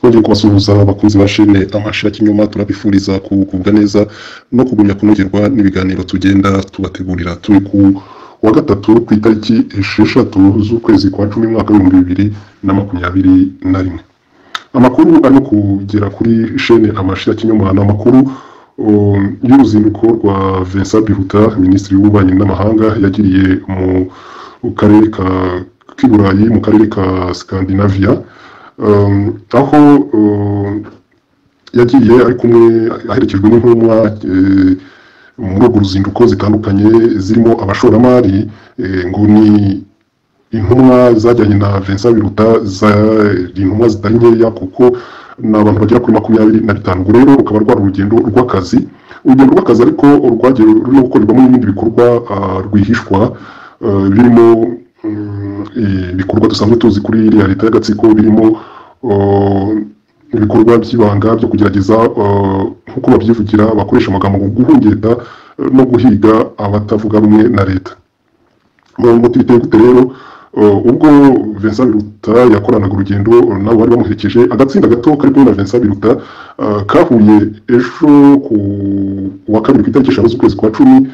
twongeye kubasuhuza abakunzi ba shene amashira kinyuma turabifuriza kugubwa neza no kugumya kunogerwa n'ibiganiro tugenda tubategurira. Turi ku wa gatatu ku itariki 6 z'ukwezi kwa 10 mwaka wa 2021. Amakuru arimo kugera kuri shene amashira kinyuma na makuru y'uruzinduko rwa Vincent Biruta, Minisitiri w'Ububanyi n'Amahanga, yagiriye mu karere ka Kiburayi, mu karere ka Scandinavia, aho yagiye ari kumwe aherekejwe n'intumwa muri urwo ruzinduko zitandukanye zirimo abashoramari, ngo ni intumwa zajyanye na Vincent Biruta, intumwa zitari nkeya kuko ni abantu bagera kuri 25. Ubwo rero rukaba rwari urugendo rw'akazi, ariko rwagiye rurimo gukorerwamo n'ibindi bikorwa rwihishwa, birimo ibikorwa dusanzwe tuzi kuri iriya leta y'agatsiko, birimo ibikorwa by'ibanga byo kugerageza nk'uko babyivugira bakoresha amagambo ngo guhungeta no guhiga abatavuga rumwe na leta. Ngo twiteye gute rero ubwo Vincent Biruta yakoranaga urugendo nabo bari bamuherekeje, agatsinda gato kari kumwe na Vincent Biruta kahuye ejo ku wa kabiri ku itariki 5 z'ukwezi kwa 10,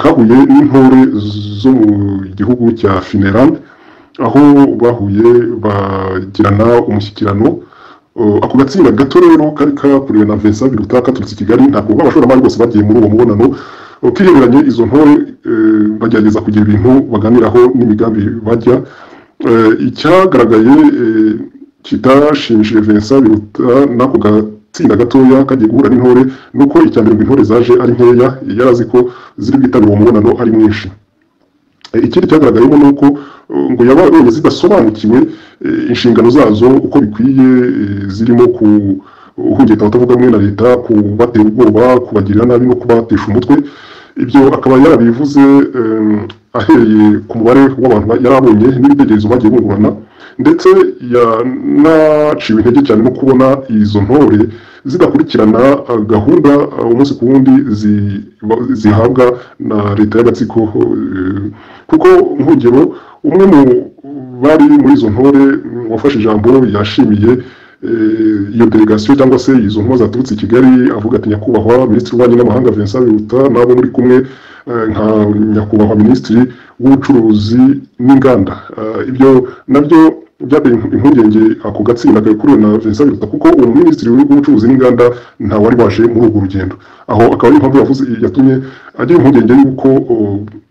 kahuye n'intore zo mu gihugu cya Finland, aho bahuye bagirana umushyikirano. Ako gatsinda gato rero kari kakuriwe na Vincent Biruta katurutse i Kigali, ntabwo abashoramari bose bagiye muri uwo mubonano. Kiremeranye izo ntore bagerageza kugira ibintu baganiraho n'imigambi bajya. Icyagaragaye kitashimishije Vincent Biruta n'ako gatsinda gatoya kagiye guhura n'intore, nuko icyambere intore zaje ari nkeya, yarazi ko ziri bwitabira uwo mubonano ari mwinshi. Ikindi cyagaragayemo nuko ngo yabonye zidasobanukiwe inshingano zazo uko bikwiye, zirimo kuhungeta abatavuga rumwe na leta, kubatera ubwoba, kubagirira nabi no kubatesha umutwe. Ibyo akaba yarabivuze ahereye ku mubare w'abantu yarabonye n'ibitekerezo bagiye bungurana, ndetse yanaciwe intege cyane no kubona izo ntore zidakurikirana gahunda umunsi ku wundi zihabwa na leta y'agatsiko. Kuko nk'urugero, umwe mu bari muri izo ntore wafashe ijambo yashimiye iyo delegation cyangwa se izo ntumwa zaturutse i Kigali, avuga ati nyakubahwa Minisitiri w'Ububanyi n'Amahanga Vincent Biruta nabo muri kumwe, nka nyakubahwa Minisitiri w'Ubucuruzi n'Inganda. Ibyo nabyo byateye impungenge ako gatsinda kakuriwe na Vincent Biruta, kuko uwo Minisitiri w'Ubucuruzi n'Inganda nta wari waje muri urwo rugendo. Aho akaba ari impamvu yatumye agira impungenge y'uko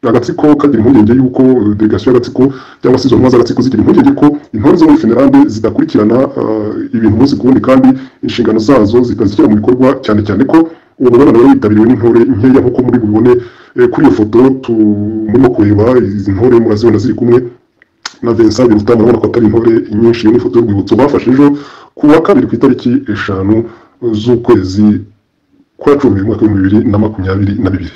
agatsiko kagira impungenge y'uko delegation y'agatsiko cyangwa se izo ntumwa z'agatsiko zigira impungenge ko intore zo muri Finland zidakurikirana ibintu umunsi ku wundi, kandi inshingano zazo zitazishyira mu bikorwa, cyane cyane ko uwo mubonano wari witabiriwe n'intore nkeya nk'uko muri bubibone kuri iyo foto murimo kureba. Izi ntore murazibona ziri kumwe na Vincent Biruta, murabona ko atari intore nyinshi. Iyo ni ifoto y'urwibutso bafashe ejo ku wa kabiri ku itariki 5 z'ukwezi kwa 10 mwaka wa 2022.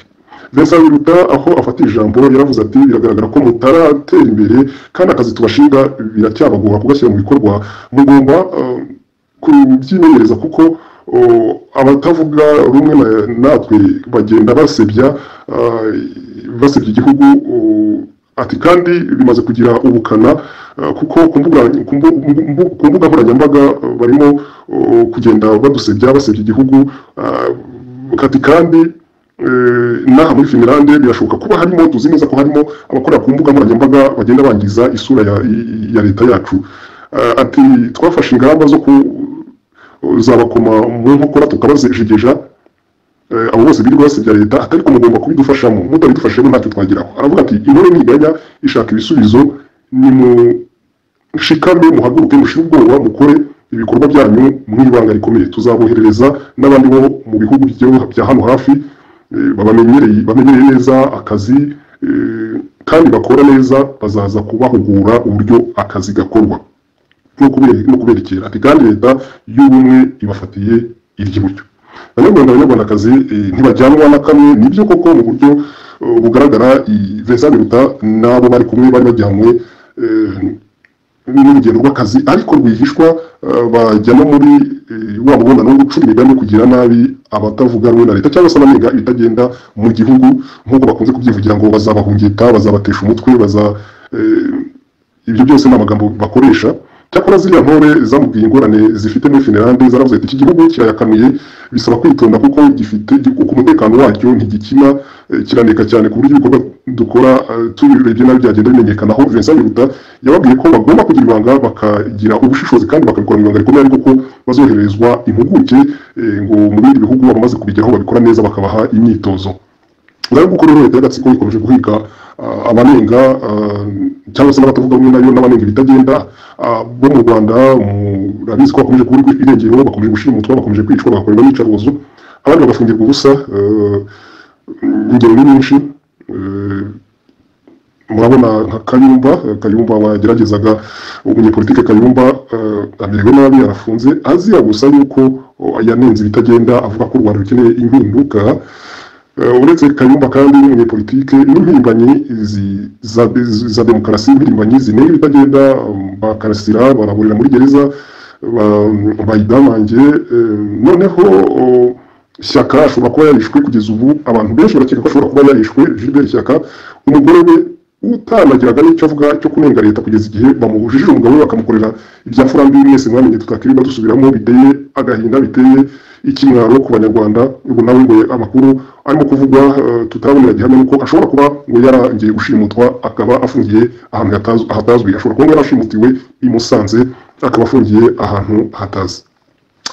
Vincent Biruta aho afata ijambo yaravuze ati biragaragara ko mutaratera imbere kandi akazi tubashinga biracyabagora kugashyira mu bikorwa, mugomba kubyimenyereza kuko abatavuga rumwe natwe bagenda basebya igihugu. Ati kandi bimaze kugira ubukana kuko ku mbuga nkoranyambaga barimo kugenda basebya igihugu. Ati kandi naha muri Finland birashoboka kuba harimo, tuzi neza ko harimo abakorera ku mbuga nkoranyambaga bagenda bangiza isura ya leta yacu. Ati twafashe ingamba zo kuzabakoma mu nkokora tukabazijegeja abo bose birirwa basebya leta, atari ko mugomba kubidufashamo, mutabidufashemo ntacyo twageraho. Aravuga ati intore ntiganya ishaka ibisubizo, ni mushikame, muhaguruke, mushire ubwoba, mukore ibikorwa byanyu mu ibanga rikomeye. Tuzaboherereza n'abandi bo mu bihugu bya hano hafi, bamenyereye neza akazi kandi bakora neza, bazaza kubahugura uburyo akazi gakorwa no kuberekera. Ati kandi leta y'ubumwe ibafatiye iry'iburyo. Abanyarwandakazi ntibajyanwa na kamwe. Nibyo koko mu buryo bugaragara Vincent Biruta nabo bari kumwe bari bajyanywe n'urugendo rw'akazi, ariko rwihishwa bajya no muri wa mubonano wo gucura imigani, kugira nabi abatavuga rumwe na leta cyangwa se abanenga ibitagenda mu gihugu, nk'uko bakunze kubyivugira ngo bazabahungeta, bazabatesha umutwe, ibyo byose ni amagambo bakoresha. cyakora ziriya ntore zamubwiye ingorane zifite muri Finland zaravuze ati iki gihugu kirayakanuye bisaba kwitonda kuko gifite ku mutekano wacyo ntigikina kiraneka cyane ku buryo ibikorwa dukora tubirebye nabi byagenda bimenyekana. Aho Vincent Biruta yababwiye ko bagomba kugira ibanga bakagira ubushishozi kandi bakabikora ibanga rikomeye, ariko ko bazoherezwa impuguke ngo mu bindi bihugu bamaze kubigeraho babikora neza bakabaha imyitozo. Ngaho gukora rero leta y'agatsiko ikomeje guhiga abanenga cyangwa se n'abatavuga rumwe nayo n'abanenga ibitagenda bo mu Rwanda. Murabizi ko bakomeje kuburirwa irengero, bakomeje gushimutwa, bakomeje kwicwa, bagakorerwa n'iyicarubozo, abandi bagafungirwa ubusa. Ingero ni nyinshi. Murabona nka Kayumba wageragezaga, umunyepolitike Kayumba amerewe nabi, arafunze azira gusa yuko yanenze ibitagenda, avuga ko u Rwanda rukeneye impinduka. Uretse Kayumba kandi n'umunyepolitike n'impirimbanyi za demokarasi, impirimbanyi zinenga ibitagenda bakarasira, baraburira muri gereza, bayidamange. Noneho Shyaka ashobora kuba yarishwe, kugeza ubu abantu benshi barakeka ko ashobora kuba yarishwe. Gilbert Shyaka, umugore we utanagiraga n'icyo avuga cyo kunenga leta, kugeza igihe bamubujije umugabo we bakamukorera ibya furambi mwese mwamenye tutakiriba dusubiramo, biteye agahinda, biteye ikimwaro ku Banyarwanda. Ubu nawe ngo amakuru arimo kuvugwa tutarabonera gihamya nuko ashobora kuba ngo yarangiye gushimutwa akaba afungiye ahantu hatazwi. Ashobora kuba yarashimutiwe i Musanze akaba afungiye ahantu hatazi.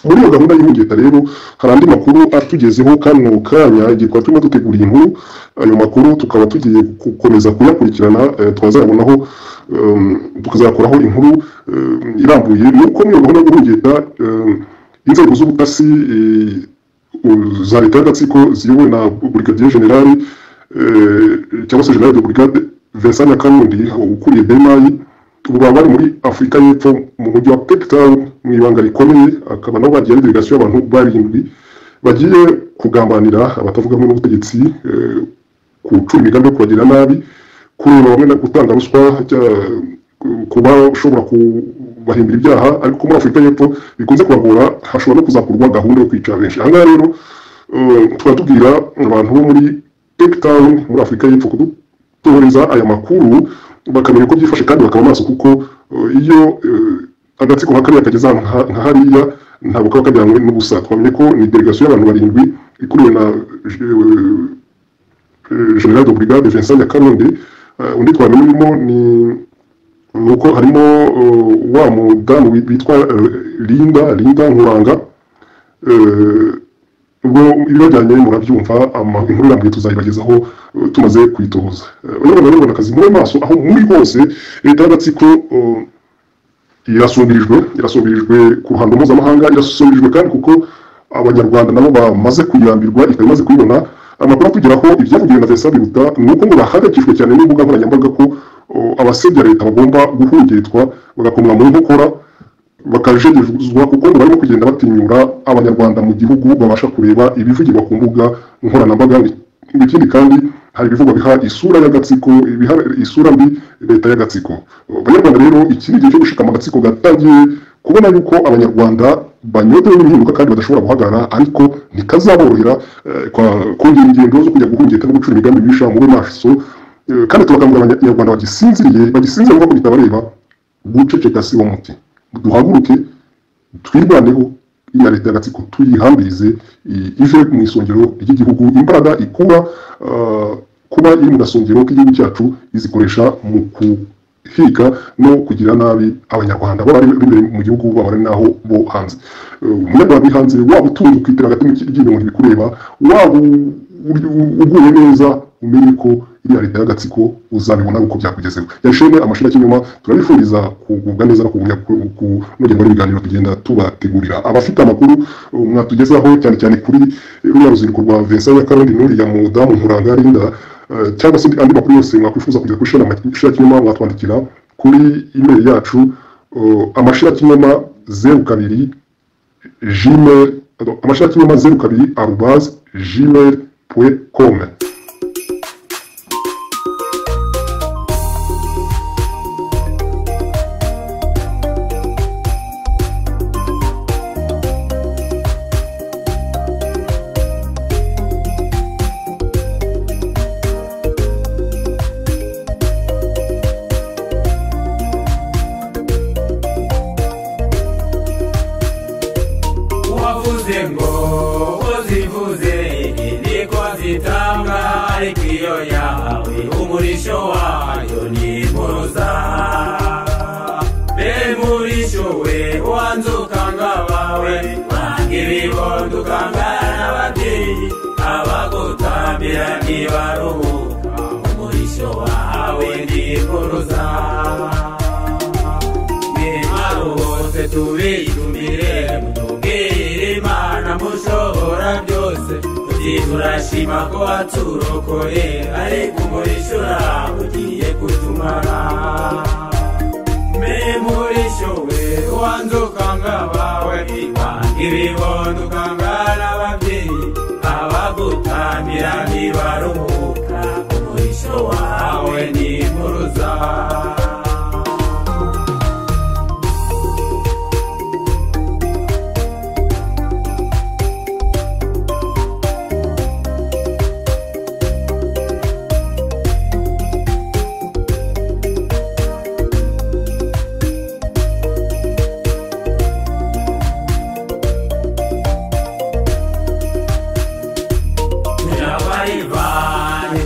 Muri iyo gahunda y'ihungeta rero hari andi makuru atugezeho kano kanya, igihe twari turimo dutegura inkuru. Ayo makuru tukaba tugiye gukomeza kuyakurikirana, twazayabonaho tukazakoraho inkuru irambuye. Nuko muri iyo gahunda y'ihungeta inzego z'ubutasi za leta y'agatsiko ziyobowe na Brigadier General cyangwa se General de Brigade Vincent Nyakarundi ukuriye BMI, ubu baba bari muri Afurika y'Epfo mu mujyi wa Cape Town mu ibanga rikomeye. Akaba nabo bagiye delegation y'abantu barindwi bagiye kugambanira abatavuga rumwe n'ubutegetsi, kucura imigambi yo kubagira nabi, kureba bamwe no gutanga ruswa, kuba ushobora kubahimbira ibyaha. Ariko muri Afurika y'Epfo bikunze kubagora, hashobora no kuzakorwa gahunda yo kwica benshi. Aha ngaha rero tukaba tubwira abantu bo muri Cape Town muri Afurika y'Epfo kudutoreza aya makuru bakamenya uko byifashe kandi bakaba maso, kuko iyo agatsiko nka kariya kageze nka hariya ntabwo kaba kajyanywe n'ubusa. Twamenye ko ni delegation y'abantu barindwi ikuriwe na General de Brigade Vincent Nyakarundi. Undi twamenye urimo ni uko harimo wa mudamu witwa Linda Nkuranga. Ubwo ibajyanye murabyumva, inkuru irambuye tuzayibagezaho tumaze kwitoza. Abanyarwanda akazi muri maso aho muri hose leta y'agatsiko irasumbirijwe ku ruhando mpuzamahanga, irasumbirijwe kandi kuko Abanyarwanda nabo bamaze kuyirambirwa, ikaba imaze kuyibona. Amakuru atugeraho ibyavugiwe na Vincent Biruta ni uko ngo bahangayikishijwe cyane n'imbuga nkoranyambaga ko abasebya leta bagomba guhungetwa, bagakomwa mu nkokora, bakajegezwa, kuko ngo barimo kugenda batinyura Abanyarwanda mu gihugu babasha kureba ibivugirwa ku mbuga nkoranyambaga. Ikindi kandi hari ibivugwa biha isura y'agatsiko, biha isura mbi leta y'agatsiko. Abanyarwanda rero iki ni igihe cyo gushikama agatsiko gatangiye kubona yuko Abanyarwanda banyotewe n'impinduka kandi badashobora guhagarara, ariko ntikazaborohera kongera ingendo zo kujya guhungeta no gucura imigambi bisha muri maso. Kandi tubakangurira Abanyarwanda bagisinziriye kuko bitabareba guceceka si wo muti. Duhaguruke twirwaneho iya leta y'agatsiko, tuyihambirize ive mu isongero ry'igihugu. Imbaraga ikura kuba iri mu gasongero k'igihugu cyacu izikoresha mu kuhiga no kugira nabi Abanyarwanda baba bari imbere mu gihugu, baba bari naho bo hanze. Umunyarwanda uri hanze, waba utunze ukitera hagati mu ryinyo bikureba, waba uguye neza, umenye ko iriya leta y'agatsiko uzabibona uko byakugezeho. Yashene amashira kinyuma, turabifuriza kugubwa neza no kunogera muri biganiro tugenda tubategurira. Abafite amakuru mwatugezaho cyane cyane kuri ruriya ruzinduko rwa Vincent Nyakarundi n'uriya mudamu Nkuranga Linda, cyangwa se andi makuru yose mwakwifuza kugeza kuri amashira kinyuma, mwatwandikira kuri email yacu amashira kinyuma 02 gmail amashira kinyuma 02@gmail.com. bavuze ngo uzivuze niko zitanga ariko iyo yawe umurisho wayo ni impuruza be murisho we wanzuka ngabawe wanga ibibondo ukangana n'ababyeyi abagutambira ntibaruhuka umurisho wawe ni impuruza mwaruhose tubitumire mutubwire Imana mushobora byose turashima ko waturokoye ariko umurisho uraho ugiye kutumara murisho we wanzuka ngabawe wanga ibibondo ukangana n'ababyeyi abagutambira ntibaruhuka umurisho wawe ni impuruza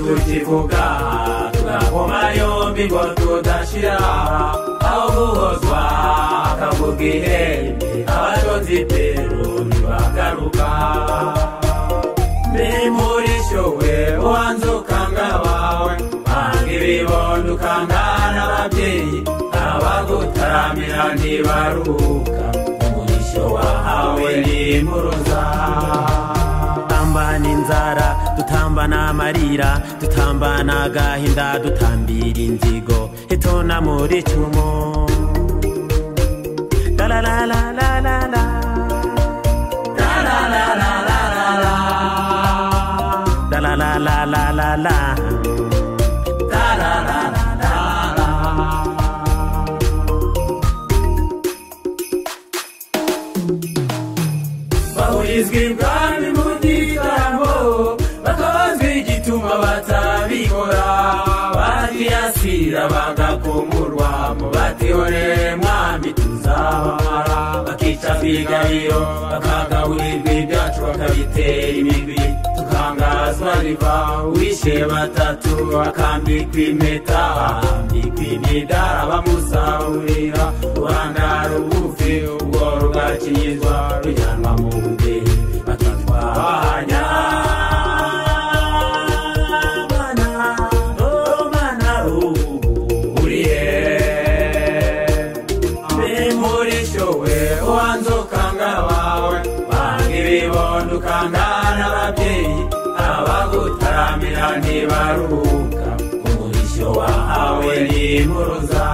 tukivuga tugakoma yombi ngo tudashira aho guhozwa akavuga ihembe abatonzi pero ntibagaruka murisho we wanzuka ngabawe wanga ibibondo ukangana n'ababyeyi abagutaramira ntibaruhuka umurisho wahawe ni impuruza tutambana inzara tutambana amarira tutambana agahinda dutambira inzigo itona muri cyumo la la la la la la la la la la la la la la la la la la la bahizwe bwami mu gitaramo bakabazwa igituma batabikora bakiyasira bagakumurwa mu batihorere mwami tuzabamara bakica kwigabiro bakagaburirwa ibyacu bakabitera imigwi tukangazwa riva wishe batatu bakambikwa impeta bambikwa imidara bamusahurira rubanda rugufi ubwo rugakinyizwa rujyanwa mu budehe bakitwa ukangana n'ababyeyi abagutaramira ntibaruhuka umurisho wahawe ni impuruza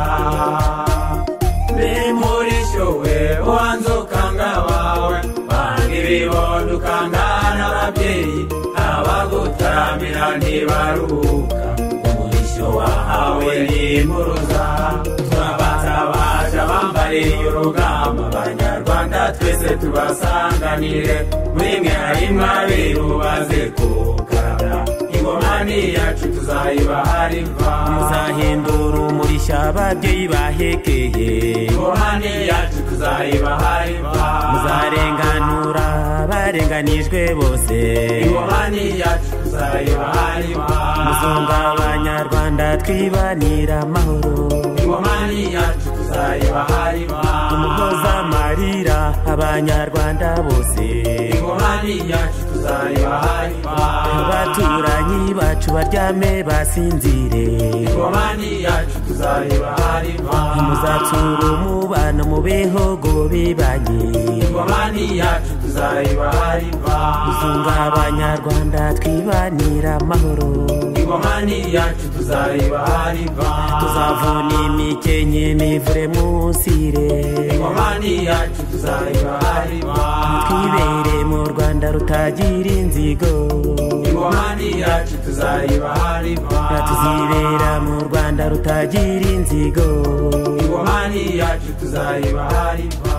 murisho we wanzuka ngabawe wanga ibibondo ukangana n'ababyeyi abagutaramira ntibaruhuka umurisho wahawe ni impuruza turabatabaje abambariye urugamba abanyarwanda twese tubasanganire muri mwe harimwo abirubaze kukarabya ingoma ni yacu tuzayibaha riva muzahindura umurisha ababyeyi bahekeye ingoma ni yacu tuzayibaha riva muzarenganura abarenganijwe bose ingoma ni yacu tuzayibaha riva muzunga abanyarwanda twibanira amahoro ingoma ni yacu tuzayibaha riva tumuhoza amarira abanyarwanda bose ingoma ni yacu tuzayibaha riva abaturanyi bacu baryame basinzire ingoma ni yacu tuzayibaha riva muzatsura umubano mu bihugu bibanye ingoma ni yacu tuzayibaha riva muzunga abanyarwanda twibanira amahoro ingoma ni yacu tuzayibaha riva tuzavuna imikenke imivure musire ingoma ni yacu tuzayibaha riva twibere mu Rwanda rutagira inzigo ingoma ni yacu tuzayibaha riva tuzibera mu Rwanda rutagira inzigo ingoma ni yacu tuzayibaha riva